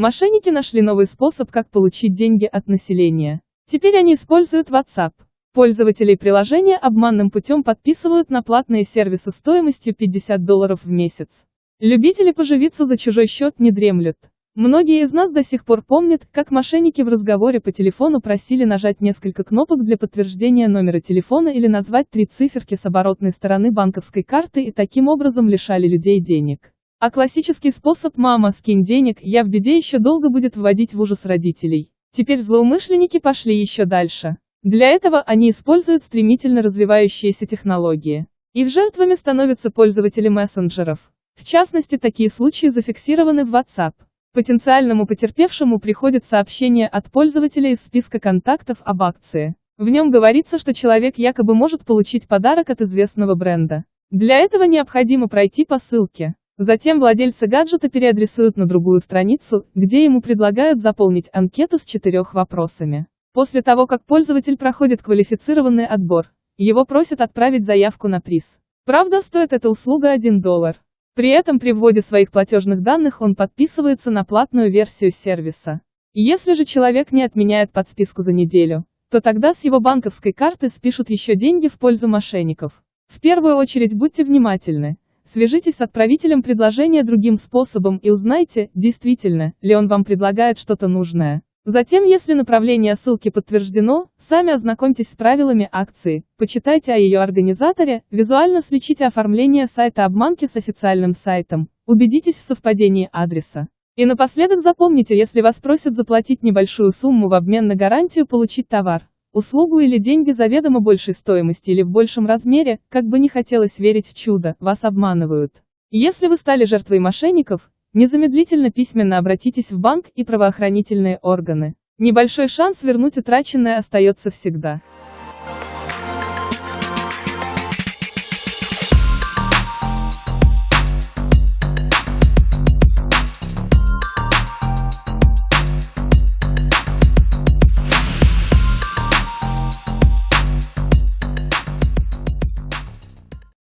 Мошенники нашли новый способ, как получить деньги от населения. Теперь они используют WhatsApp. Пользователей приложения обманным путем подписывают на платные сервисы стоимостью $50 в месяц. Любители поживиться за чужой счет не дремлют. Многие из нас до сих пор помнят, как мошенники в разговоре по телефону просили нажать несколько кнопок для подтверждения номера телефона или назвать 3 циферки с оборотной стороны банковской карты и таким образом лишали людей денег. А классический способ «мама, скинь денег, я в беде» еще долго будет вводить в ужас родителей. Теперь злоумышленники пошли еще дальше. Для этого они используют стремительно развивающиеся технологии. Их жертвами становятся пользователи мессенджеров. В частности, такие случаи зафиксированы в WhatsApp. Потенциальному потерпевшему приходит сообщение от пользователя из списка контактов об акции. В нем говорится, что человек якобы может получить подарок от известного бренда. Для этого необходимо пройти по ссылке. Затем владельца гаджета переадресуют на другую страницу, где ему предлагают заполнить анкету с 4 вопросами. После того, как пользователь проходит квалифицированный отбор, его просят отправить заявку на приз. Правда, стоит эта услуга $1. При этом при вводе своих платежных данных он подписывается на платную версию сервиса. Если же человек не отменяет подписку за неделю, то тогда с его банковской карты спишут еще деньги в пользу мошенников. В первую очередь будьте внимательны. Свяжитесь с отправителем предложения другим способом и узнайте, действительно ли он вам предлагает что-то нужное. Затем, если направление ссылки подтверждено, сами ознакомьтесь с правилами акции, почитайте о ее организаторе, визуально сличите оформление сайта обманки с официальным сайтом, убедитесь в совпадении адреса. И напоследок запомните, если вас просят заплатить небольшую сумму в обмен на гарантию получить товар, услугу или деньги заведомо большей стоимости или в большем размере, как бы не хотелось верить в чудо, вас обманывают. Если вы стали жертвой мошенников, незамедлительно письменно обратитесь в банк и правоохранительные органы. Небольшой шанс вернуть утраченное остается всегда.